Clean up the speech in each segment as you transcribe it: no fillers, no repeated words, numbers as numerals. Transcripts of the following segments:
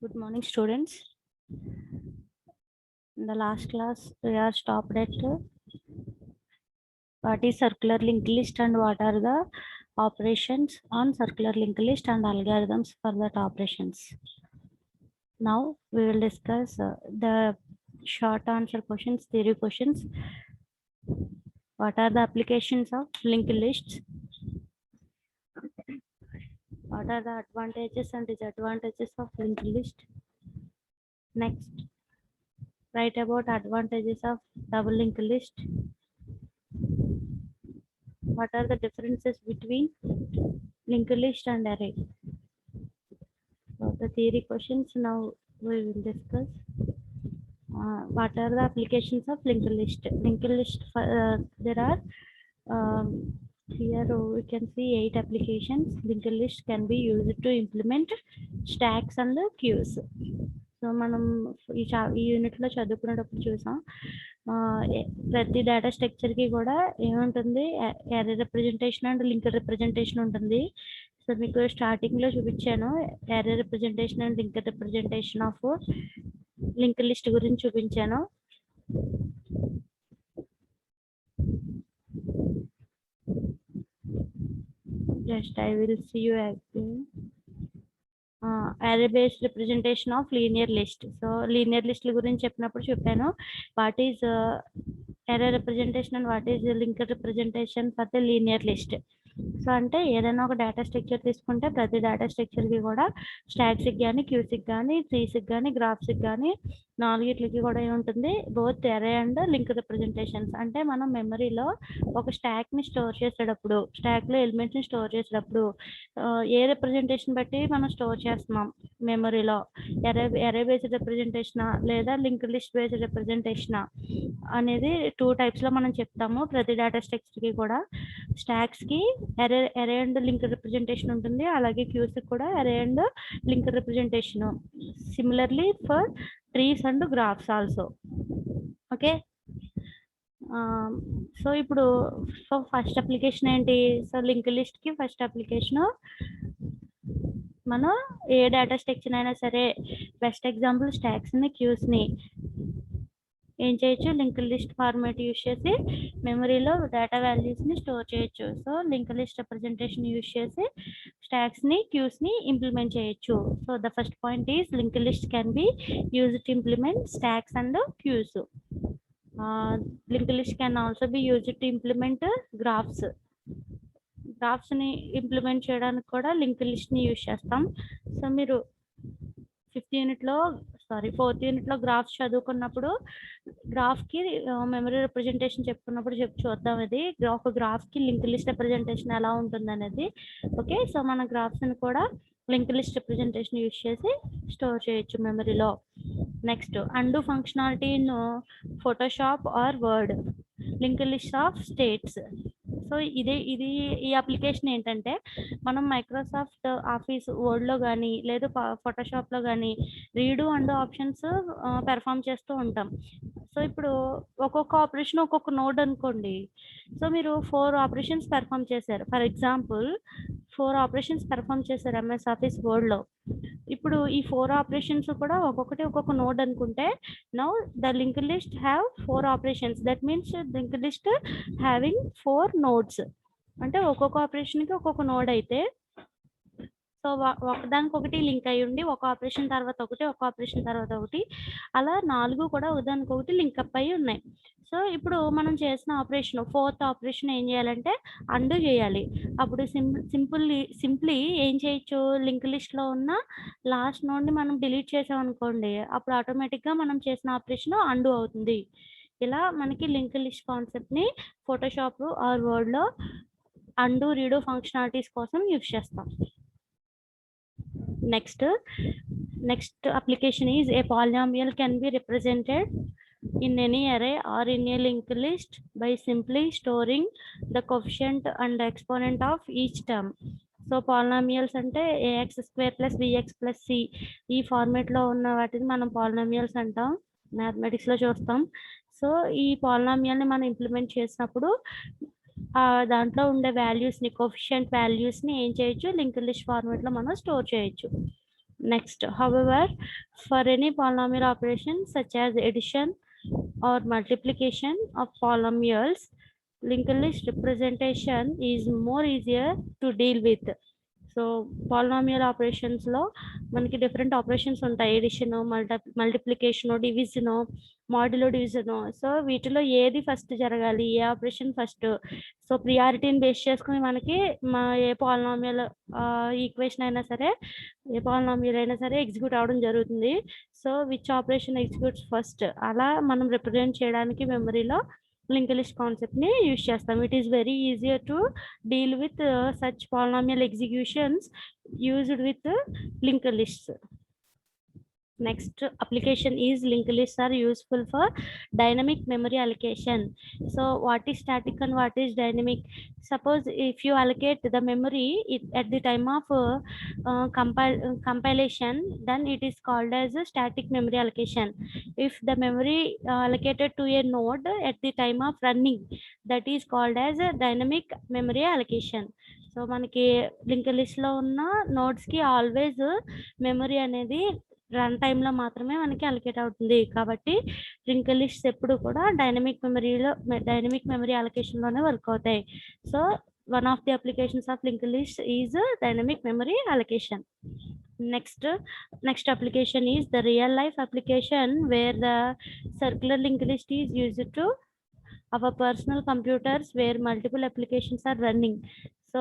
Good morning, students. In the last class, we are stopped at what is circular linked list and what are the operations on circular linked list and algorithms for that operations. Now we will discuss the short answer questions, theory questions. What are the applications of linked lists? What are the advantages and disadvantages of linked list? Next, write about advantages of double linked list. What are the differences between linked list and array? So the theory questions now we will discuss. What are the applications of linked list? Linked list, there are here we can see 8 applications. Linked list can be used to implement stacks and queues. So మనం ఈ యూనిట్లో చదువుకునేటప్పుడు చూసాం ప్రతి data స్ట్రక్చర్కి కూడా ఏముంటుంది array representation and link representation ఉంటుంది. సో మీకు స్టార్టింగ్లో చూపించాను array representation and link representation of link list గురించి చూపించాను. Just I will see you again. Array based representation of linear list. So linear list గురించి చెప్పినప్పుడు చెప్పాను what is array representation and what is linked representation for the linear list. So అంటే ఏదైనా ఒక data structure తీసుకుంటే ప్రతి data స్ట్రక్చర్కి కూడా స్టాక్స్కి కానీ క్యూస్కి కానీ ట్రీస్కి కానీ గ్రాఫ్స్కి కానీ నాలుగిట్లకి కూడా ఏముంటుంది బోత్ ఎరే అండ్ లింక్ రిప్రజెంటేషన్స్. అంటే మనం మెమరీలో ఒక స్టాక్ని స్టోర్ చేసేటప్పుడు స్టాక్లో ఎలిమెంట్స్ని స్టోర్ చేసేటప్పుడు ఏ రిప్రజెంటేషన్ బట్టి మనం స్టోర్ చేస్తున్నాం మెమరీలో ఎరే బేస్డ్ రిప్రజెంటేషనా లేదా లింక్ లిస్ట్ బేస్డ్ రిప్రజెంటేషనా అనేది 2 టైప్స్లో మనం చెప్తాము. ప్రతి డేటా స్ట్రక్చర్కి కూడా స్టాక్స్కి ఎరే అండ్ లింక్ రిప్రజెంటేషన్ ఉంటుంది, అలాగే క్యూస్కి కూడా array and link representation. Similarly for trees and graphs also. Okay, so ఇప్పుడు ఫస్ట్ అప్లికేషన్ ఏంటి? సో లింక్ లిస్ట్కి ఫస్ట్ అప్లికేషన్ మనం ఏ డేటా స్ట్రక్చర్ అయినా సరే, బెస్ట్ ఎగ్జాంపుల్ స్టాక్స్ని క్యూస్ని ఏం చేయొచ్చు, లింక్ లిస్ట్ ఫార్మాట్ యూజ్ చేసి మెమరీలో డేటా వాల్యూస్ని స్టోర్ చేయొచ్చు. So link list representation use చేసి స్టాక్స్ని క్యూస్ని ఇంప్లిమెంట్ చేయొచ్చు. So the first point is link list can be used to implement stacks and queues. Link list can also be used to implement graphs. గ్రాఫ్స్ని implement చేయడానికి కూడా link లిస్ట్ని use చేస్తాం. So మీరు 4th యూనిట్లో గ్రాఫ్స్ చదువుకున్నప్పుడు గ్రాఫ్కి memory representation చెప్పుకున్నప్పుడు చూద్దాం. అది ఒక గ్రాఫ్కి లింక్ లిస్ట్ రిప్రజెంటేషన్ ఎలా ఉంటుంది అనేది. ఓకే, సో మన గ్రాఫ్స్ని కూడా లింక్ లిస్ట్ రిప్రజెంటేషన్ యూజ్ చేసి స్టోర్ చేయొచ్చు మెమరీలో. Next, and functionality in Photoshop or Word, link list of states. So ఈ అప్లికేషన్ ఏంటంటే మనం మైక్రోసాఫ్ట్ ఆఫీస్ వర్డ్లో కానీ లేదా ఫోటోషాప్లో కానీ రీడు అండ్ ఆప్షన్స్ పెర్ఫామ్ చేస్తూ ఉంటాం. సో ఇప్పుడు ఒక్కొక్క ఆపరేషన్ ఒక్కొక్క నోడ్ అనుకోండి. సో మీరు 4 ఆపరేషన్స్ పెర్ఫామ్ చేశారు. ఫర్ ఎగ్జాంపుల్ 4 ఆపరేషన్స్ పెర్ఫామ్ చేశారు ఎంఎస్ ఆఫీస్ వర్డ్లో. ఇప్పుడు ఈ 4 ఆపరేషన్స్ కూడా ఒక్కొక్కటి ఒక్కొక్క నోడ్ అనుకుంటే now the link list have 4 operations. That means link list having 4 nodes. అంటే ఒక్కొక్క ఆపరేషన్కి ఒక్కొక్క నోడ్ అయితే సో ఒకదానికొకటి లింక్ అయి ఉండి ఒక ఆపరేషన్ తర్వాత ఒకటి, ఒక ఆపరేషన్ తర్వాత ఒకటి, అలా 4 కూడా ఒకదానికొకటి లింక్ అప్ అయి ఉన్నాయి. సో ఇప్పుడు మనం చేసిన ఆపరేషన్ 4th ఆపరేషన్ ఏం చేయాలంటే అండు చేయాలి. అప్పుడు సింప్లీ ఏం చేయొచ్చు, లింక్ లిస్ట్లో ఉన్న లాస్ట్ నోడ్ని మనం డిలీట్ చేసాం అనుకోండి, అప్పుడు ఆటోమేటిక్గా మనం చేసిన ఆపరేషన్ అండు అవుతుంది. ఇలా మనకి లింక్ లిస్ట్ కాన్సెప్ట్ని ఫోటోషాప్ ఆర్ వర్డ్లో అండు రీడు ఫంక్షనాలిటీస్ కోసం యూజ్ చేస్తాం. Next application is a polynomial can be represented in any array or in a linked list by simply storing the coefficient and exponent of each term. So polynomials అంటే ax square plus bx plus c ఈ ఫార్మేట్లో ఉన్న వాటిని మనం polynomials అంటాం, మ్యాథమెటిక్స్లో చూస్తాం. So ఈ పాలినామియల్ని మనం implement చేసినప్పుడు దాంట్లో ఉండే వాల్యూస్ని, కోఫిషియంట్ వాల్యూస్ని ఏం చేయొచ్చు, లింక్ లిస్ట్ ఫార్మాట్లో మనం స్టోర్ చేయొచ్చు. Next, however, for any polynomial operation such as addition or multiplication of polynomials, linked list representation is more easier to deal with. So polynomial ఆపరేషన్స్లో మనకి డిఫరెంట్ ఆపరేషన్స్ ఉంటాయి, addition, multiplication, division, modulo division. So వీటిలో ఏది first జరగాలి, ఏ operation first, so ప్రియారిటీని base చేసుకుని మనకి ఏ పాలినామియల్ ఈక్వేషన్ అయినా సరే, ఏ పాలినామియల్ అయినా సరే ఎగ్జిక్యూట్ అవ్వడం జరుగుతుంది. So which operation executes first, అలా మనం రిప్రజెంట్ చేయడానికి మెమరీలో linked list concept ni use chestam. It is very easier to deal with such polynomial executions used with linked lists. Next application is linked lists are useful for dynamic memory allocation. So what is static and what is dynamic? Suppose if you allocate the memory at the time of compilation, then it is called as a static memory allocation. If the memory allocated to a node at the time of running, that is called as a dynamic memory allocation. So మనకి link list లో ఉన్న nodes కి always memory అనేది run టైంలో మాత్రమే మనకి allocate అవుతుంది. కాబట్టి లింక్ లిస్ట్స్ ఎప్పుడు కూడా డైనమిక్ మెమరీ అలొకేషన్లోనే వర్క్ అవుతాయి. So one of the applications of link list is dynamic memory allocation. Next application is the real life application where the circular linked list is used to our personal computers where multiple applications are running. So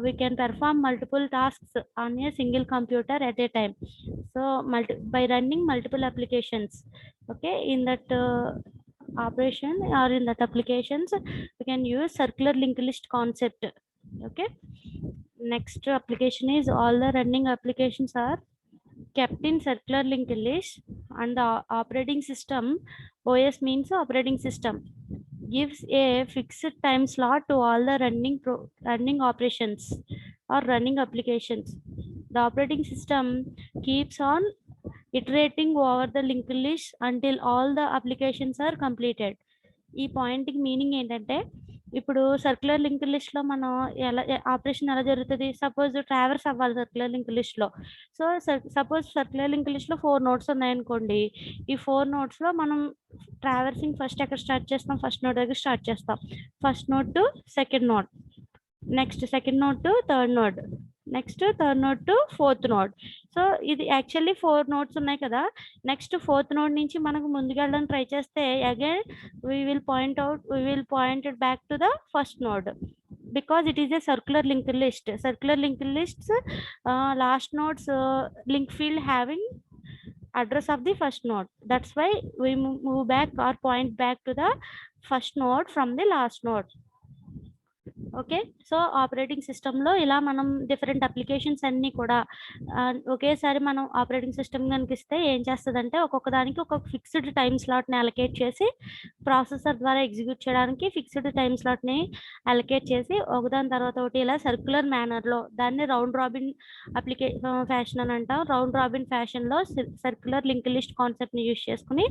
we can perform multiple tasks on a single computer at a time. So by running multiple applications, okay, in that operation or in that applications, we can use circular linked list concept. Okay. Next application is all the running applications are kept in circular linked list, and the operating system, OS means operating system, gives a fixed time slot to all the running operations or running applications. The operating system keeps on iterating over the linked list until all the applications are completed. ఈ పాయింట్కి meaning ఏంటంటే, ఇప్పుడు circular link list లో మనం ఎలా operation ఎలా జరుగుతుంది, suppose traverse అవ్వాలి సర్క్యులర్ లింక్ లిస్ట్ లో. So suppose circular link list లో 4 నోట్స్ ఉన్నాయనుకోండి, ఈ 4 నోట్స్ లో మనం ట్రావర్సింగ్ ఫస్ట్ ఎక్కడ స్టార్ట్ చేస్తాం, ఫస్ట్ నోట్ దగ్గర స్టార్ట్ చేస్తాం. First note to second note, next second note to third note, next third note to fourth note. So ఇది యాక్చువల్లీ 4 నోట్స్ ఉన్నాయి కదా. నెక్స్ట్ 4th నోట్ నుంచి మనకు ముందుకెళ్ళడానికి ట్రై చేస్తే again we will point it back to the first node, because it is a circular linked list. Circular linked lists last nodes link field having address of the first node. That's why we move back or point back to the first node from the last node. Okay. So operating సిస్టంలో ఇలా మనం different applications అన్నీ కూడా ఒకేసారి మనం operating system కనిపిస్తే ఏం చేస్తుందంటే, ఒక్కొక్క దానికి ఒక్కొక్క ఫిక్స్డ్ టైమ్ స్లాట్ని అలొకేట్ చేసి ప్రాసెసర్ ద్వారా ఎగ్జిక్యూట్ చేయడానికి ఫిక్స్డ్ టైమ్ స్లాట్ని అలొకేట్ చేసి ఒకదాని తర్వాత ఒకటి ఇలా సర్క్యులర్ మేనర్లో, దాన్ని రౌండ్ రాబిన్ ఫ్యాషన్ అని అంటాం. రౌండ్ రాబిన్ ఫ్యాషన్లో సర్క్యులర్ లింక్ లిస్ట్ కాన్సెప్ట్ని యూజ్ చేసుకుని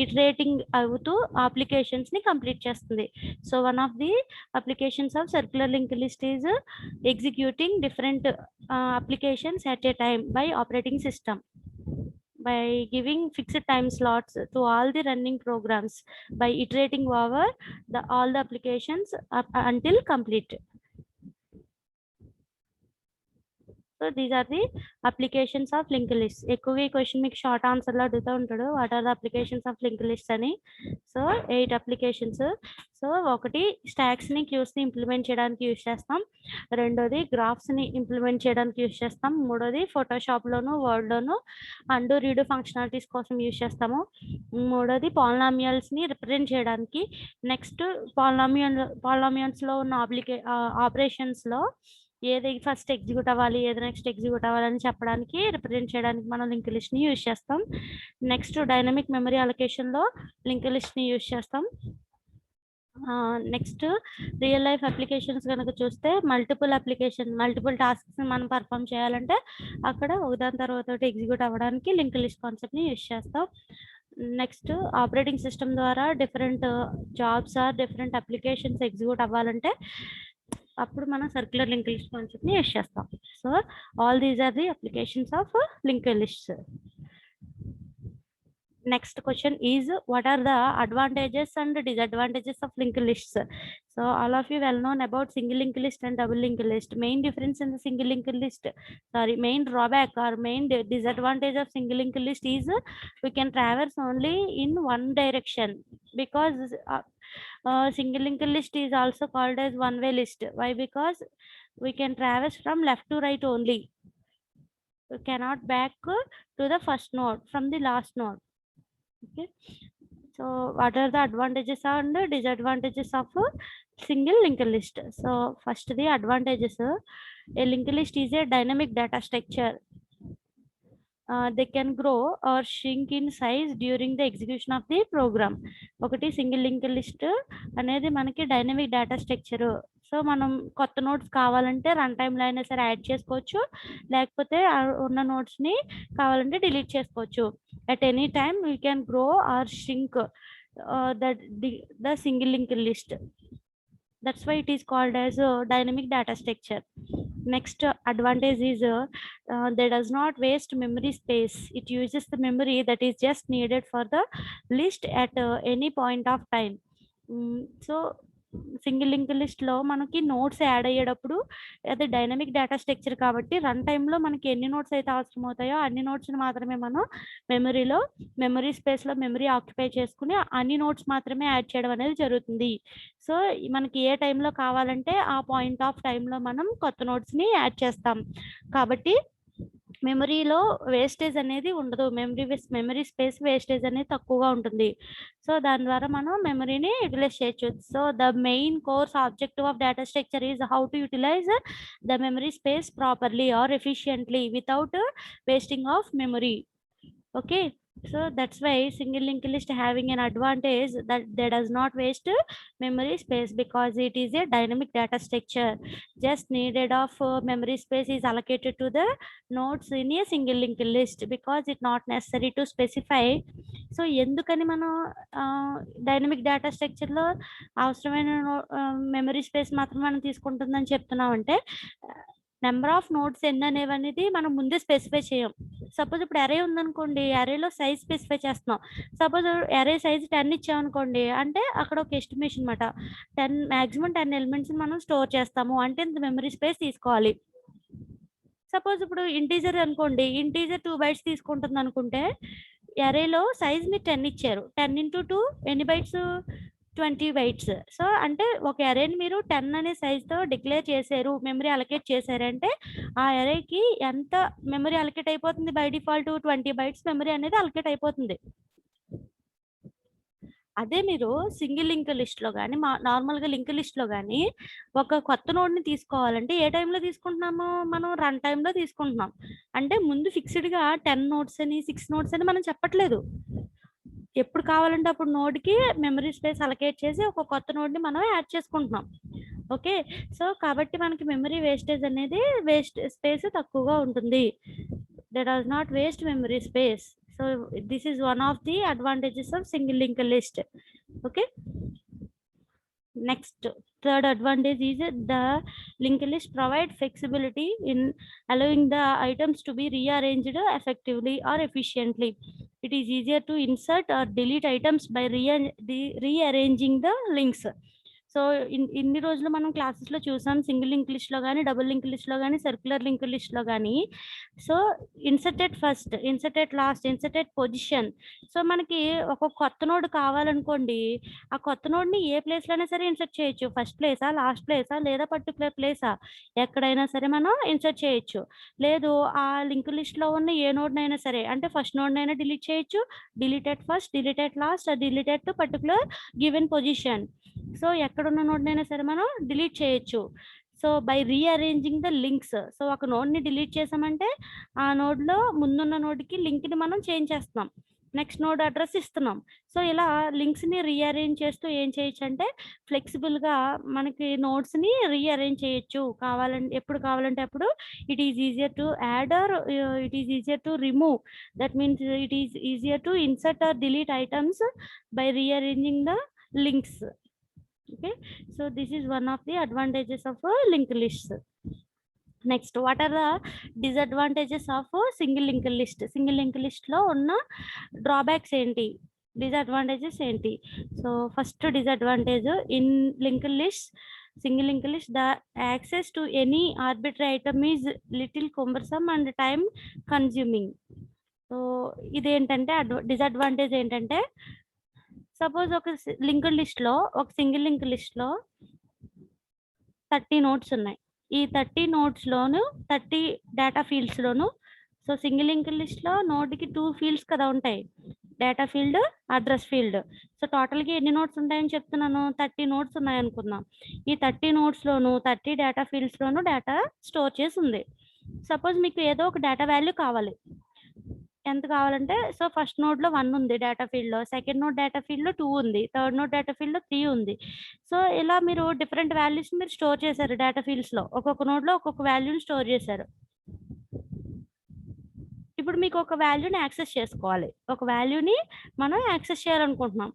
ఇటరేటింగ్ అవుతూ అప్లికేషన్స్ని కంప్లీట్ చేస్తుంది. So one of the applications of circular linked list is executing different applications at a time by operating system by giving fixed time slots to all the running programs by iterating over all the applications until complete. So these are the applications of linked lists. ఎక్కువ question మీకు short answer లో అడుగుతూ ఉంటాడు, what are the applications of linked list అని. So 8 applications. So ఒకటి stacks ని queues ని implement చేయడానికి యూజ్ చేస్తాం, రెండోది గ్రాఫ్స్ ని ఇంప్లిమెంట్ చేయడానికి యూజ్ చేస్తాం, మూడోది ఫోటోషాప్ లోను వర్డ్ లోను అండు రీడు ఫంక్షనాలిటీస్ కోసం యూజ్ చేస్తాము, మూడోది పాలినామియల్స్ ని రిప్రజెంట్ చేయడానికి. నెక్స్ట్ పాలినామియల్స్ లో ఉన్న ఆపరేషన్స్ లో ఏది ఫస్ట్ ఎగ్జిక్యూట్ అవ్వాలి, ఏది నెక్స్ట్ ఎగ్జిక్యూట్ అవ్వాలని చెప్పడానికి, రిప్రజెంట్ చేయడానికి మనం లింక్ లిస్ట్ ని యూజ్ చేస్తాం. నెక్స్ట్ డైనమిక్ మెమరీ అలొకేషన్ లో లింక్ లిస్ట్ ని యూజ్ చేస్తాం. నెక్స్ట్ రియల్ లైఫ్ అప్లికేషన్స్ కనుక చూస్తే మల్టిపుల్ టాస్క్స్ మనం పర్ఫామ్ చేయాలంటే అక్కడ ఒకదాని తర్వాత ఒకటి ఎగ్జిక్యూట్ అవ్వడానికి లింక్ లిస్ట్ కాన్సెప్ట్ ని యూజ్ చేస్తాం. నెక్స్ట్ ఆపరేటింగ్ సిస్టమ్ ద్వారా different jobs or different applications execute అవ్వాలంటే అప్పుడు మనం సర్క్యులర్ లింక్ లిస్ట్ కాన్సెప్ట్ని యూస్ చేస్తాం. So all these are the applications of link list. Next question is, what are the advantages and disadvantages of linked lists? So all of you well known about single linked list and double linked list. Main difference in the single linked list, main drawback or main disadvantage of single linked list is we can traverse only in one direction, because single linked list is also called as one way list. Why? Because we can traverse from left to right only. We cannot back to the first node from the last node. Okay, so what are the advantages and disadvantages of a single linked list? So first, the advantages, a linked list is a dynamic data structure. They can grow or shrink in size during the execution of the program. ఒకటి single link list అనేది మనకి dynamic data structure. So మనం కొత్త notes కావాలంటే run టైంలో అయినా సరే add చేసుకోవచ్చు, లేకపోతే ఉన్న నోట్స్ని కావాలంటే డిలీట్ చేసుకోవచ్చు. At any time we can grow are shrink the single linked list. That's why it is called as a dynamic data structure. Next advantage is that does not waste memory space. It uses the memory that is just needed for the list at any point of time. So single link లిస్ట్లో మనకి notes add అయ్యేటప్పుడు అది dynamic data structure కాబట్టి run టైంలో మనకి ఎన్ని notes అయితే అవసరం అవుతాయో అన్ని నోట్స్ని మాత్రమే మనం మెమరీ స్పేస్లో మెమరీ ఆక్యుపై చేసుకుని అన్ని నోట్స్ మాత్రమే యాడ్ చేయడం అనేది జరుగుతుంది. సో మనకి ఏ టైంలో కావాలంటే ఆ పాయింట్ ఆఫ్ టైంలో మనం కొత్త నోట్స్ని యాడ్ చేస్తాం కాబట్టి మెమరీలో వేస్టేజ్ అనేది ఉండదు. మెమరీ స్పేస్ వేస్టేజ్ అనేది తక్కువగా ఉంటుంది. సో దాని ద్వారా మనం మెమరీని యూటిలైజ్ చేయొచ్చు. So the main course objective of data structure is how to utilize the memory space properly or efficiently without wasting of memory. Okay, so that's why single linked list having an advantage that they does not waste memory space, because it is a dynamic data structure. Just needed of memory space is allocated to the nodes in a single linked list, because it not necessary to specify. So ఎందుకని మనం dynamic data స్ట్రక్చర్లో అవసరమైన memory space మాత్రం మనం తీసుకుంటుందని చెప్తున్నామంటే, number of notes ఎన్ని అనేవి మనం ముందే స్పెసిఫై చేయం. సపోజ్ ఇప్పుడు అరే ఉందనుకోండి, అరేలో సైజ్ స్పెసిఫై చేస్తున్నాం. సపోజ్ అరే సైజ్ 10 ఇచ్చామనుకోండి, అంటే అక్కడ ఒక ఎస్టిమేషన్ అనమాట, 10 మ్యాక్సిమం 10 ఎలిమెంట్స్ మనం స్టోర్ చేస్తాము అంటే ఇంత మెమరీ స్పేస్ తీసుకోవాలి. సపోజ్ ఇప్పుడు ఇంటీజర్ అనుకోండి, ఇంటీజర్ 2 bytes తీసుకుంటుంది అనుకుంటే, అరేలో సైజ్ మీరు 10 ఇచ్చారు, 10 into 2 ఎన్ని బైట్స్? 20 bytes. సో అంటే ఒక అరేని మీరు 10 అనే సైజ్తో డిక్లేర్ చేశారు, మెమరీ అలొకేట్ చేశారంటే ఆ అరేకి ఎంత మెమరీ అలొకేట్ అయిపోతుంది? బై డిఫాల్ట్ 20 bytes మెమరీ అనేది అలొకేట్ అయిపోతుంది. అదే మీరు సింగిల్ లింక్ లిస్ట్లో కానీ నార్మల్గా లింక్ లిస్ట్లో కానీ ఒక కొత్త నోడ్ని తీసుకోవాలంటే ఏ టైంలో తీసుకుంటున్నాము? మనం రన్ టైంలో తీసుకుంటున్నాం. అంటే ముందు ఫిక్స్డ్గా 10 nodes అని 6 nodes అని మనం చెప్పట్లేదు. ఎప్పుడు కావాలంటే అప్పుడు నోడ్కి మెమరీ స్పేస్ అలొకేట్ చేసి ఒక కొత్త నోడ్ని మనం యాడ్ చేసుకుంటున్నాం. ఓకే, సో కాబట్టి మనకి మెమరీ వేస్టేజ్ అనేది స్పేస్ తక్కువగా ఉంటుంది. That does not waste memory space. So this is one of the advantages of single link list. Okay, next third advantage is the linked list provide flexibility in allowing the items to be rearranged effectively or efficiently. It is easier to insert or delete items by rearranging the links. So ఇన్ని రోజులు మనం క్లాసెస్లో చూసాం, single link లిస్ట్లో కానీ double link లిస్ట్లో కానీ circular link లిస్ట్లో కానీ. So inserted first, inserted last, inserted position. So మనకి ఒక కొత్త నోడ్ కావాలనుకోండి, ఆ కొత్త నోడ్ని ఏ ప్లేస్లోనే సరే ఇన్సర్ట్ చేయొచ్చు. ఫస్ట్ ప్లేసా, లాస్ట్ ప్లేసా, లేదా పర్టికులర్ ప్లేసా, ఎక్కడైనా సరే మనం ఇన్సర్ట్ చేయొచ్చు. లేదు ఆ లింక్ లిస్ట్లో ఉన్న ఏ నోడ్నైనా సరే, అంటే ఫస్ట్ నోడ్నైనా డిలీట్ చేయొచ్చు, deleted first, deleted last, deleted to particular given position. So ఎక్కడున్న నోడ్నైనా సరే మనం డిలీట్ చేయొచ్చు. So by rearranging the links. So ఒక నోడ్ని డిలీట్ చేసామంటే ఆ నోడ్లో ముందున్న నోడ్కి లింక్ని మనం చేంజ్ చేస్తున్నాం, నెక్స్ట్ నోడ్ అడ్రస్ ఇస్తున్నాం. సో ఇలా లింక్స్ని రీఅరేంజ్ చేస్తూ ఏం చేయొచ్చు అంటే ఫ్లెక్సిబుల్గా మనకి నోట్స్ని రీఅరేంజ్ చేయొచ్చు. ఎప్పుడు కావాలంటే అప్పుడు. It is easier to add or it is easier to remove. That means it is easier to insert or delete items by rearranging the links. Okay, so this is one of the advantages of linked lists. Next what are the disadvantages of single link list? Single link list లో ఉన్న drawbacks ఏంటి, disadvantages ఏంటి? So first disadvantage, in link list, single link list, the access to any arbitrary item is little cumbersome and time consuming. So ఇదేంటంటే disadvantage ఏంటంటే, suppose ఒక linked list లో, ఒక single link list లో 30 notes ఉన్నాయి. ఈ 30 notes లోను 30 data fields లోను, so single link list లో నోట్కి 2 fields కదా ఉంటాయి, data field, address field. So total గా ఎన్ని నోట్స్ ఉంటాయని చెప్తున్నాను, 30 నోట్స్ ఉన్నాయి అనుకుందాం. ఈ 30 నోట్స్ లోను 30 డేటా ఫీల్డ్స్ లోను డేటా స్టోర్ చేసి ఉంది. సపోజ్ మీకు ఏదో ఒక డేటా వాల్యూ కావాలి, ఎంత కావాలంటే, సో ఫస్ట్ నోడ్ లో 1 ఉంది డేటా ఫీల్డ్ లో, సెకండ్ నోడ్ డేటా ఫీల్డ్ లో 2 ఉంది, థర్డ్ నోడ్ డేటా ఫీల్డ్ లో 3 ఉంది. సో ఇలా మీరు డిఫరెంట్ వాల్యూస్ మీరు స్టోర్ చేశారు డేటా ఫీల్డ్స్ లో, ఒక్కొక్క నోడ్ లో ఒక్కొక్క వాల్యూని స్టోర్ చేశారు. ఇప్పుడు మీకు ఒక వాల్యూని యాక్సెస్ చేసుకోవాలి, ఒక వాల్యూని మనం యాక్సెస్ చేయాలనుకుంటున్నాం.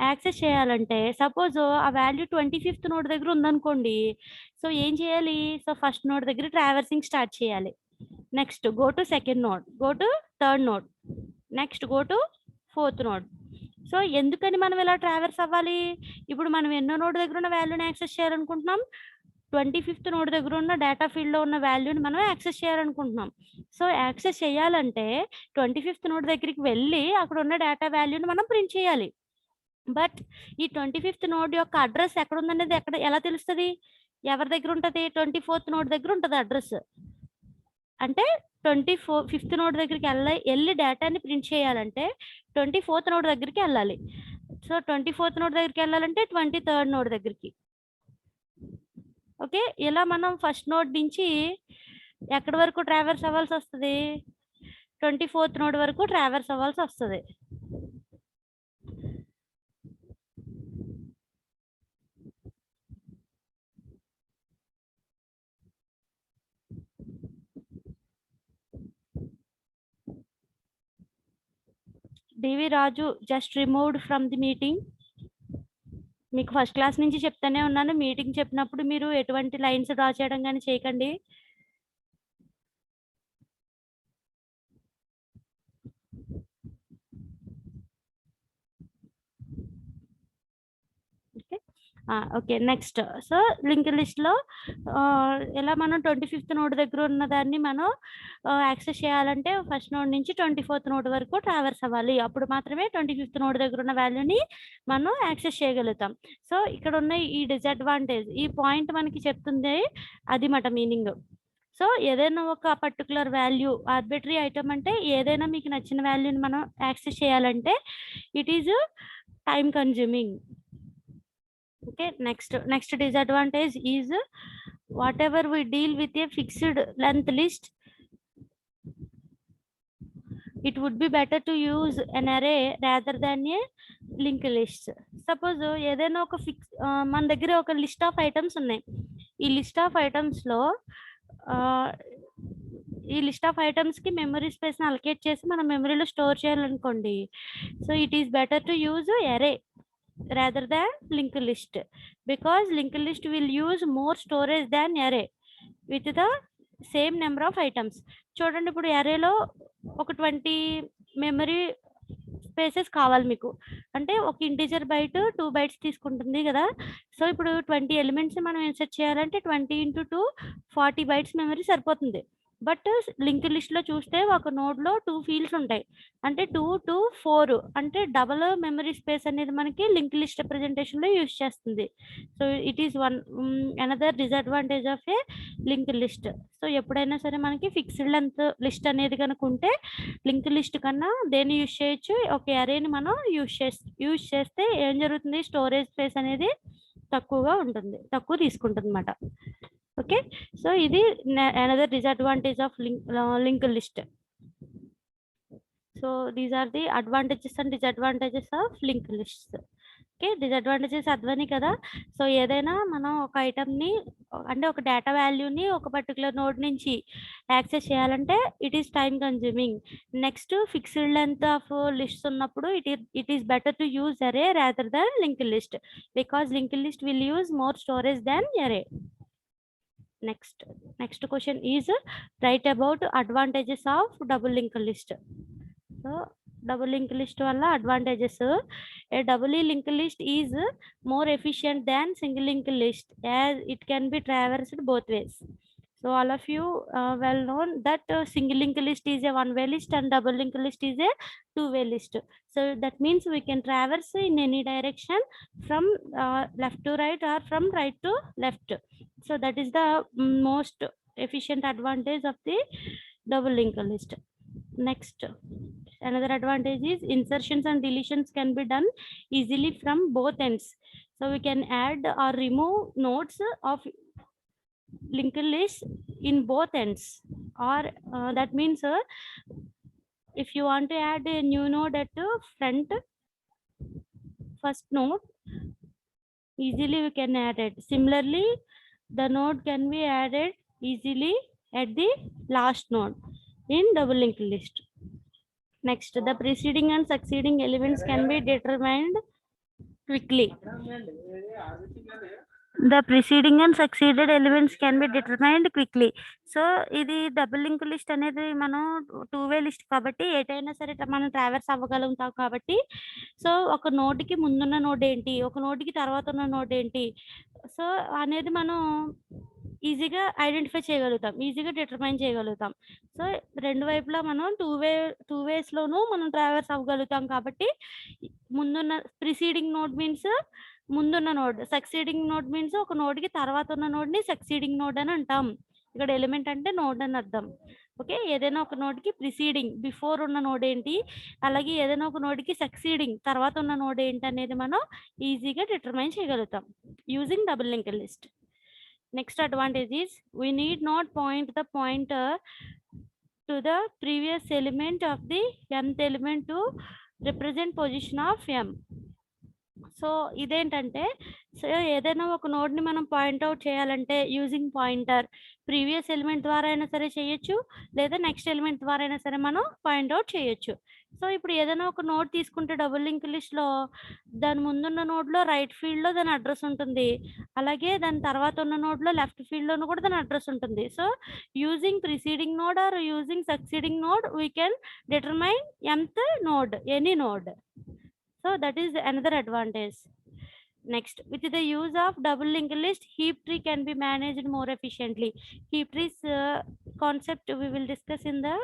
యాక్సెస్ చేయాలంటే సపోజ్ ఆ వాల్యూ 25th నోడ్ దగ్గర ఉందనుకోండి, సో ఏం చేయాలి, సో ఫస్ట్ నోడ్ దగ్గర ట్రావర్సింగ్ స్టార్ట్ చేయాలి. Next go to second node, go to third node, next go to fourth node. So ఎందుకని మనం ఇలా ట్రావర్స్ అవ్వాలి, ఇప్పుడు మనం ఎన్నో నోడ్ దగ్గర ఉన్న వాల్యూని యాక్సెస్ చేయాలనుకుంటున్నాం, 25th నోడ్ దగ్గర ఉన్న డేటా ఫీల్డ్ లో ఉన్న వాల్యూని మనం యాక్సెస్ చేయాలనుకుంటున్నాం. సో యాక్సెస్ చేయాలంటే 25th నోడ్ దగ్గరికి వెళ్ళి అక్కడ ఉన్న డేటా వాల్యూని మనం ప్రింట్ చేయాలి. బట్ ఈ 25th నోడ్ యొక్క అడ్రస్ ఎక్కడ ఉందనేది ఎలా తెలుస్తుంది, ఎవరి దగ్గర ఉంటుంది, 24th నోడ్ దగ్గర ఉంటుంది అడ్రస్. అంటే 25th నోడ్ దగ్గరికి వెళ్ళి డేటాని ప్రింట్ చేయాలంటే 24th నోడ్ దగ్గరికి వెళ్ళాలి. సో 24th నోడ్ దగ్గరికి వెళ్ళాలంటే 23rd నోడ్ దగ్గరికి. ఓకే, ఇలా మనం ఫస్ట్ నోడ్ నుంచి ఎక్కడి వరకు ట్రావర్స్ అవ్వాల్సి వస్తుంది, 24th నోడ్ వరకు ట్రావర్స్ అవ్వాల్సి వస్తుంది. DV Raju just removed from the meeting. మీకు ఫస్ట్ క్లాస్ నుంచి చెప్తానే ఉన్నాను, మీటింగ్ చెప్పినప్పుడు మీరు ఎటువంటి లైన్స్ డ్రా చేయడం కానీ చేయకండి. Okay, next. So link list లో ఎలా మనం 25th నోడ్ దగ్గర ఉన్న దాన్ని మనం యాక్సెస్ చేయాలంటే ఫస్ట్ నోడ్ నుంచి 24th నోడ్ వరకు ట్రావర్స్ అవ్వాలి, అప్పుడు మాత్రమే 25th నోడ్ దగ్గర ఉన్న వాల్యూని మనం యాక్సెస్ చేయగలుగుతాం. సో ఇక్కడ ఉన్న ఈ డిసడ్వాంటేజ్, ఈ పాయింట్ మనకి చెప్తుంది అది మాట మీనింగ్. సో ఏదైనా ఒక పర్టికులర్ వాల్యూ, ఆర్బిటరీ ఐటమ్ అంటే ఏదైనా మీకు నచ్చిన వాల్యూని మనం యాక్సెస్ చేయాలంటే it is time consuming. Okay, next disadvantage is whatever we deal with a fixed length list, it would be better to use an array rather than a linked list. Suppose ఏదైనా ఒక మన దగ్గర ఒక list of items ఉన్నాయి, ఈ list of items లో ఈ list of items కి మెమరీ స్పేస్ ని అలొకేట్ చేసి మనం మెమరీలో స్టోర్ చేయాలనుకోండి, so it is better to use array rather than linked list, because linked list will use more storage than array with the same number of items. చూడండి, ఇప్పుడు arrayలో ఒక 20 memory spaces కావాలి మీకు, అంటే ఒక ఇంటీజర్ బైట్ 2 bytes తీసుకుంటుంది కదా. So ఇప్పుడు 20 ఎలిమెంట్స్ మనం ఇన్సర్ట్ చేయాలంటే 20 × 2 40 bytes మెమరీ సరిపోతుంది. బట్ లింక్ లిస్ట్ లో చూస్తే ఒక నోడ్ లో 2 ఫీల్డ్స్ ఉంటాయి, అంటే 2 to 4, అంటే డబుల్ మెమరీ స్పేస్ అనేది మనకి లింక్ లిస్ట్ రిప్రజెంటేషన్ లో యూజ్ చేస్తుంది. So it is another disadvantage of A link list. So ఎప్పుడైనా సరే మనకి ఫిక్స్డ్ లెంత్ లిస్ట్ అనేది కనుక ఉంటే లింక్ లిస్ట్ కన్నా దేన్ని యూజ్ చేయొచ్చు, ఒక అరేని మనం యూజ్ చేస్తే ఏం జరుగుతుంది, స్టోరేజ్ స్పేస్ అనేది తక్కువగా ఉంటుంది, తక్కువ తీసుకుంటుంది అన్నమాట. ఓకే, సో ఇది another disadvantage of link list. So these are the advantages and disadvantages of link list. Okay. Disadvantages అర్థమైనాయి కదా! సో, ఏదైనా మనం ఒక ఐటెమ్‌ని అంటే ఒక డేటా వాల్యూని ఒక పర్టిక్యులర్ నోడ్ నుంచి యాక్సెస్ చేయాలంటే it is time consuming. Next fixed length of lists ఉన్నప్పుడు it is better to use array rather than linked list. Because linked list will use more storage than array. Next question is right about advantages of double linked list. So, double link list వల్ల advantages, a doubly link list is more efficient than single link list as it can be traversed both ways. So all of you well known that single link list is a one way list and double link list is a two way list. So that means we can traverse in any direction from left to right or from right to left. So that is the most efficient advantage of the double link list. Next, another advantage is insertions and deletions can be done easily from both ends. So we can add or remove nodes of linked list in both ends, or that means if you want to add a new node at the first node, easily we can add it. Similarly, the node can be added easily at the last node in double linked list. Next, the preceding and succeeding elements can be determined quickly. The preceding and succeeded elements can be determined quickly. So ఇది double link list అనేది మనం two way list కాబట్టి ఏటైనా సరే మనం travels అవ్వగలుగుతాం కాబట్టి, so ఒక నోడ్కి ముందున్న నోడ్ ఏంటి, ఒక నోడ్కి తర్వాత ఉన్న నోడ్ ఏంటి, సో అనేది మనం ఈజీగా ఐడెంటిఫై చేయగలుగుతాం, ఈజీగా డిటర్మైన్ చేయగలుగుతాం. సో రెండు వైపులా మనం టూ వేస్లోనూ మనం ట్రావెల్స్ అవ్వగలుగుతాం కాబట్టి ముందున్న ప్రిసీడింగ్ నోడ్ మీన్స్ ముందున్న నోడ్, సక్సీడింగ్ నోడ్ మీన్స్ ఒక నోడ్కి తర్వాత ఉన్న నోడ్ని సక్సీడింగ్ నోడ్ అని అంటాం. ఇక్కడ ఎలిమెంట్ అంటే నోడ్ అని అర్థం. ఓకే, ఏదైనా ఒక నోడ్కి ప్రిసీడింగ్ బిఫోర్ ఉన్న నోడ్ ఏంటి, అలాగే ఏదైనా ఒక నోడ్కి సక్సీడింగ్ తర్వాత ఉన్న నోడ్ ఏంటి అనేది మనం ఈజీగా డిటర్మైన్ చేయగలుగుతాం using double link list. Next advantage is we need not point the pointer to the previous element of the nth element to represent position of m. So ఇదేంటంటే, సో ఏదైనా ఒక నోడ్ని మనం పాయింట్అవుట్ చేయాలంటే యూజింగ్ పాయింటర్ ప్రీవియస్ ఎలిమెంట్ ద్వారా అయినా సరే చేయొచ్చు, లేదా నెక్స్ట్ ఎలిమెంట్ ద్వారా అయినా సరే మనం పాయింట్అవుట్ చేయొచ్చు. సో ఇప్పుడు ఏదైనా ఒక నోడ్ తీసుకుంటే డబుల్ లింక్ లిస్ట్లో దాని ముందున్న నోడ్లో రైట్ ఫీల్డ్లో దాని అడ్రస్ ఉంటుంది, అలాగే దాని తర్వాత ఉన్న నోడ్లో లెఫ్ట్ ఫీల్డ్లోనూ కూడా దాని అడ్రస్ ఉంటుంది. So using preceding node or using succeeding node we can determine nth node, any node. So that is another advantage. Next, with the use of double linked list, heap tree can be managed more efficiently. Heap trees concept we will discuss in the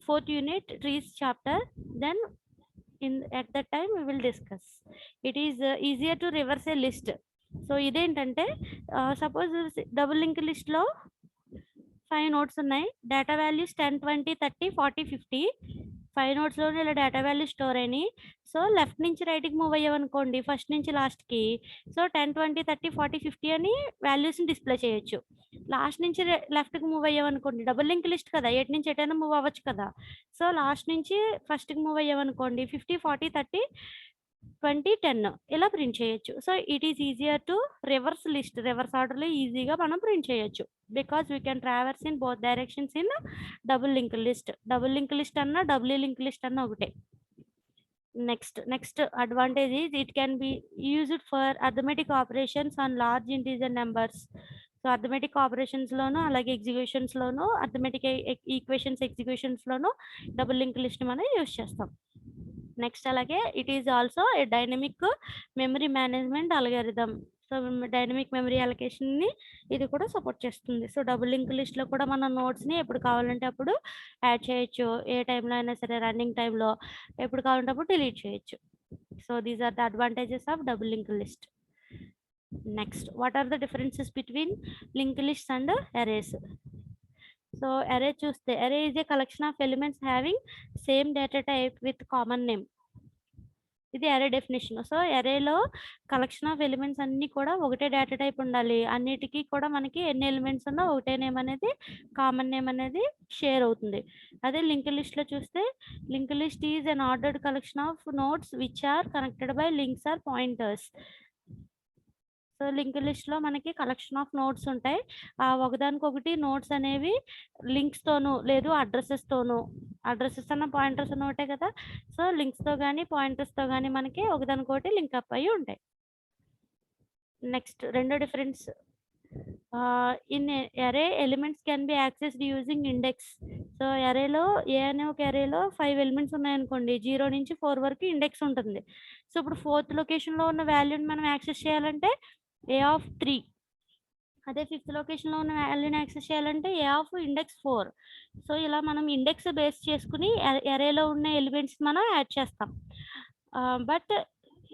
fourth unit trees chapter. Then at that time we will discuss. It is easier to reverse a list. So ఇదేంటంటే suppose double link లిస్ట్లో 5 notes ఉన్నాయి, data values 10, 20, 30, 40, 50. 5 నోట్స్లోనే ఇలా data value store అయినాయి. So left నుంచి రైట్కి move అయ్యామనుకోండి, first నుంచి లాస్ట్కి, so 10, 20, 30, 40, 50 అని వాల్యూస్ని డిస్ప్లే చేయొచ్చు. లాస్ట్ నుంచి లెఫ్ట్కి మూవ్ అయ్యామనుకోండి, డబుల్ లింక్ లిస్ట్ కదా, ఎటు నుంచి ఎటైనా మూవ్ అవ్వచ్చు కదా. సో లాస్ట్ నుంచి ఫస్ట్కి మూవ్ అయ్యామనుకోండి, 50, 40, 30, 20, 10 ఇలా ప్రింట్ చేయొచ్చు. So it is easier to reverse list, reverse ఆర్డర్లో ఈజీగా మనం ప్రింట్ చేయొచ్చు because we can traverse in both directions in double link list. Double link list అన్నా డబ్లీ లింక్ లిస్ట్ అన్నా ఒకటే. Next advantage is it can be used for arithmetic operations on large integer numbers. So arithmetic ఆపరేషన్స్లోను అలాగే ఎగ్జిక్యూషన్స్లోను, arithmetic equations ఎగ్జిక్యూషన్స్లోను double link list మనం use చేస్తాం. Next అలాగే it is also a dynamic memory management algorithm. So dynamic memory అలొకేషన్ని ఇది కూడా సపోర్ట్ చేస్తుంది. సో డబుల్ లింక్ లిస్ట్లో కూడా మనం నోట్స్ని ఎప్పుడు కావాలంటే అప్పుడు యాడ్ చేయొచ్చు, ఏ టైంలో అయినా సరే, రన్నింగ్ టైంలో ఎప్పుడు కావాలంటే అప్పుడు డిలీట్ చేయొచ్చు. So these are the advantages of double link list. Next, what are the differences between link list and arrays? So array చూస్తే, array is a collection of elements having same data type with common name. ఇది array definition. So అరేలో collection of elements అన్నీ కూడా ఒకటే data type ఉండాలి. అన్నిటికీ కూడా మనకి ఎన్ని ఎలిమెంట్స్ ఉన్నా ఒకటే నేమ్ అనేది కామన్ నేమ్ అనేది షేర్ అవుతుంది. అదే లింక్డ్ లిస్ట్‌లో చూస్తే linked list is an ordered collection of nodes which are connected by links or pointers. So linked లిస్ట్‌లో మనకి కలెక్షన్ ఆఫ్ నోడ్స్ ఉంటాయి. ఒకదానికొకటి నోడ్స్ అనేవి లింక్స్‌తోను లేదు అడ్రెసెస్‌తోను, అడ్రెసెస్ అన్న పాయింటర్స్ అన్న ఒకటే కదా! సో లింక్స్‌తో గాని, పాయింటర్స్‌తో గాని మనకి ఒకదానికొకటి లింక్ అప్ అయ్యి ఉంటాయి. నెక్స్ట్ రెండో difference in array elements can be accessed using index. So అరేలో ఏ అనే ఒక అరేలో 5 ఎలిమెంట్స్ ఉన్నాయనుకోండి. 0 నుంచి 4 వరకు ఇండెక్స్ ఉంటుంది. సో ఇప్పుడు 4థ్ లొకేషన్‌లో ఉన్న వాల్యూని మనం యాక్సెస్ చేయాలంటే ఏ ఆఫ్ 3. అదే 5థ్ లొకేషన్‌లో ఉన్న వాల్యూని యాక్సెస్ చేయాలంటే ఏ ఆఫ్ ఇండెక్స్ 4. సో ఇలా మనం ఇండెక్స్ బేస్ చేసుకొని అరేలో ఉన్న ఎలిమెంట్స్ మనం యాడ్ చేస్తాం. But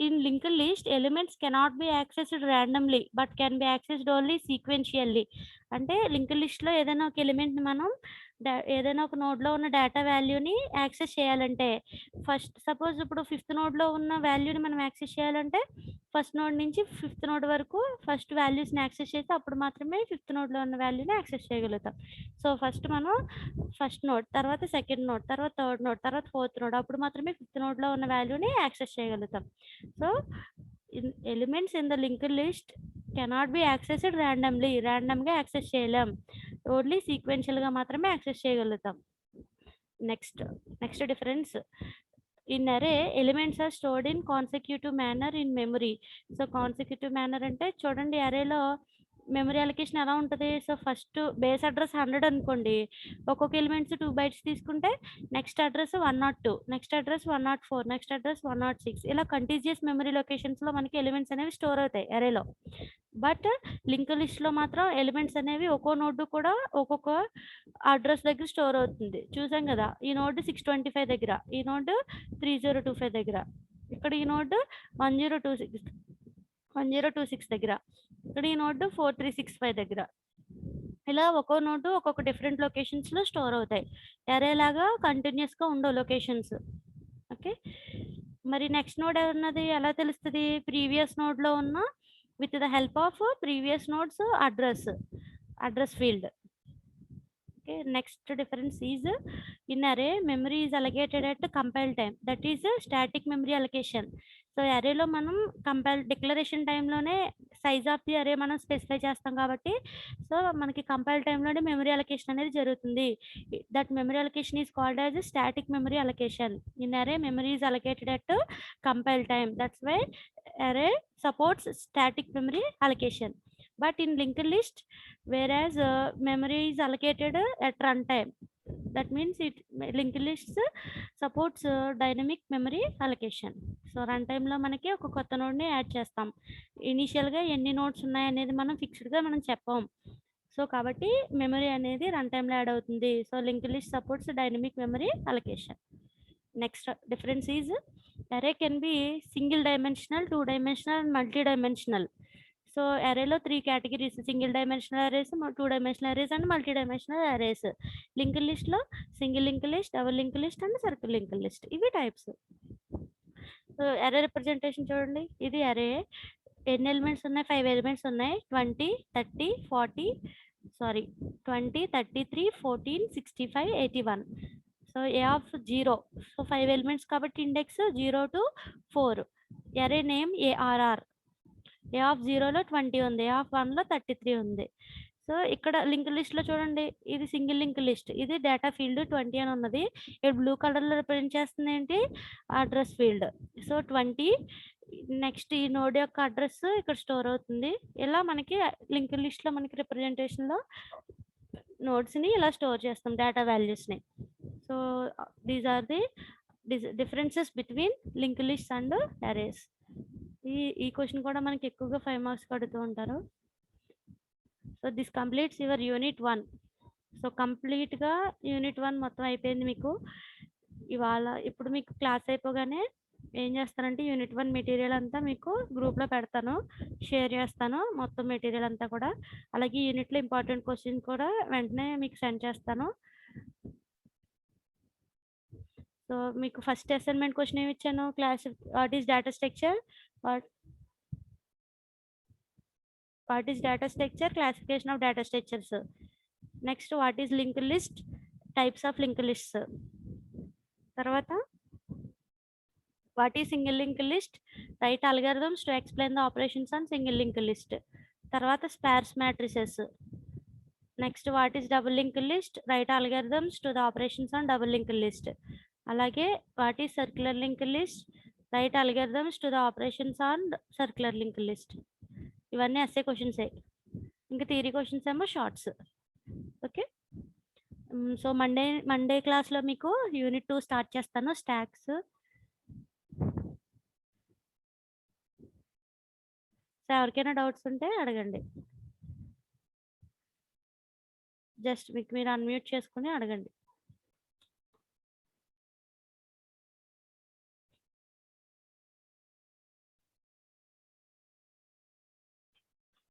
in linked list elements cannot be accessed randomly but can be accessed only sequentially. అంటే లింక్డ్ లిస్ట్‌లో ఏదైనా ఒక ఎలిమెంట్‌ని మనం ఏదైనా ఒక నోడ్‌లో ఉన్న డేటా వాల్యూని యాక్సెస్ చేయాలంటే ఫస్ట్ సపోజ్ ఇప్పుడు 5థ్ నోడ్‌లో ఉన్న వాల్యూని మనం యాక్సెస్ చేయాలంటే ఫస్ట్ నోడ్ నుంచి 5థ్ నోడ్ వరకు ఫస్ట్ వాల్యూస్‌ని యాక్సెస్ చేసి అప్పుడు మాత్రమే 5థ్ నోడ్‌లో ఉన్న వాల్యూని యాక్సెస్ చేయగలుగుతాం. సో ఫస్ట్ మనం ఫస్ట్ నోడ్, తర్వాత సెకండ్ నోడ్, తర్వాత థర్డ్ నోడ్, తర్వాత 4థ్ నోడ్ అప్పుడు మాత్రమే 5థ్ నోడ్‌లో ఉన్న వాల్యూని యాక్సెస్ చేయగలుగుతాం. So elements in the linked list cannot be accessed రాండమ్‌లీ. రాండమ్‌గా యాక్సెస్ చేయలేం. ఓన్లీ సీక్వెన్షియల్‌గా మాత్రమే యాక్సెస్ చేయగలుగుతాం. Next difference in array elements are stored in consecutive manner in memory. So consecutive manner అంటే చూడండి అరేలో మెమరీ అలొకేషన్ ఎలా ఉంటది? సో ఫస్ట్ బేస్ అడ్రస్ 100 అనుకోండి. ఒక్కొక్క ఎలిమెంట్స్ 2 బైట్స్ తీసుకుంటే next address 102, next address 104, next address 106 ఇలా కంటిన్యూయస్ మెమరీ లొకేషన్స్‌లో మనకి elements అనేవి స్టోర్ అవుతాయి అరేలో. బట్ లింక్డ్ లిస్ట్‌లో మాత్రం ఎలిమెంట్స్ అనేవి ఒక్కో నోడ్ కూడా ఒక్కొక్క అడ్రస్ దగ్గర స్టోర్ అవుతుంది. చూసాం కదా! ఈ నోడ్ 625 దగ్గర, ఈ నోడ్ 3025 దగ్గర, ఇక్కడ ఈ నోడ్ 1026 దగ్గర, ఇక్కడ ఈ నోడ్ 4365 దగ్గర. ఇలా ఒక్కో నోడ్ ఒక్కొక్క డిఫరెంట్ లొకేషన్స్‌లో స్టోర్ అవుతాయి. అరే లాగా కంటిన్యూయస్‌గా ఉండవు లొకేషన్స్. ఓకే. మరి నెక్స్ట్ నోడ్ అన్నది ఎలా తెలుస్తది? ప్రీవియస్ నోడ్‌లో ఉన్న with the help of previous nodes address field. Okay, next difference is in array memory is allocated at compile time, that is static memory allocation. So అరేలో మనం declaration టైంలోనే size of the అరే మనం specify చేస్తాం కాబట్టి so మనకి compile టైంలోనే memory allocation అనేది జరుగుతుంది. That memory allocation is called as static memory allocation. In array memory is allocated at compile time, that's why array supports static memory allocation. But in linked list, whereas memory is allocated at runtime, that means linked lists supports dynamic memory allocation. So run టైంలో మనకి ఒక కొత్త నోడ్ని add చేస్తాం. ఇనీషియల్గా ఎన్ని nodes ఉన్నాయనేది మనం ఫిక్స్డ్గా మనం చెప్పాం. సో కాబట్టి మెమరీ అనేది రన్ టైంలో యాడ్ అవుతుంది. So linked list supports dynamic memory allocation. Next difference is array can be single dimensional, 2 dimensional and multi dimensional. So అరేలో 3 categories: single dimensional arrays, 2 dimensional arrays and multi dimensional arrays. Linked లిస్ట్‌లో single linked list, double linked list and circle linked list, ఇవి types. So array representation చూడండి. ఇది అరే ఎన్ని elements ఉన్నాయి? 5 elements ఉన్నాయి. 20, 30, 33, 14, 65, 81. So A of 0. So 5 elements కాబట్టి index 0 to 4. Array name ARR. A of 0లో 20 ఉంది, ఏ ఆఫ్ 1లో 33 ఉంది. సో ఇక్కడ లింక్డ్ లిస్ట్‌లో చూడండి, ఇది సింగిల్ లింక్డ్ లిస్ట్, ఇది డేటా ఫీల్డ్ 20 అని ఉన్నది. ఇక్కడ బ్లూ కలర్‌లో రిప్రజెంట్ చేస్తుంది ఏంటి? Address field. సో 20 నెక్స్ట్ ఈ నోడ్ యొక్క అడ్రస్ ఇక్కడ స్టోర్ అవుతుంది. ఇలా మనకి లింక్డ్ లిస్ట్‌లో మనకి రిప్రజెంటేషన్‌లో నోడ్స్‌ని ఇలా స్టోర్ చేస్తాం, డేటా వాల్యూస్‌ని. So these are the differences between linked lists and arrays. ఈ క్వశ్చన్ కూడా మనకి ఎక్కువగా 5 మార్క్స్ అడుగుతూ ఉంటారు. So this completes your unit 1. So కంప్లీట్‌గా యూనిట్ 1 మొత్తం అయిపోయింది మీకు ఇవాళ. ఇప్పుడు మీకు క్లాస్ అయిపోగానే ఏం చేస్తానంటే యూనిట్ 1 మెటీరియల్ అంతా మీకు గ్రూప్‌లో పెడతాను, షేర్ చేస్తాను మొత్తం మెటీరియల్ అంతా కూడా. అలాగే యూనిట్‌లో ఇంపార్టెంట్ క్వశ్చన్స్ కూడా వెంటనే మీకు సెండ్ చేస్తాను. సో మీకు ఫస్ట్ అసైన్మెంట్ క్వశ్చన్ ఏమి ఇచ్చాను? What is data structure, what what is data structure, classification of data structures. Next what is link list, types of link lists. తర్వాత what is single link list, write algorithms to explain the operations on single link list. తర్వాత sparse matrices. Next what is double link list, write algorithms to the operations on double link list. అలాగే what is circular link list, write algorithms to the operations on circular link list. ఇవన్నీ SA క్వశ్చన్సే. ఇంకా theory questions ఏమో shorts. Okay. So Monday క్లాస్లో మీకు unit 2 start చేస్తాను, stocks. So ఎవరికైనా doubts ఉంటే అడగండి. జస్ట్ మీకు మీరు అన్మ్యూట్ చేసుకుని అడగండి.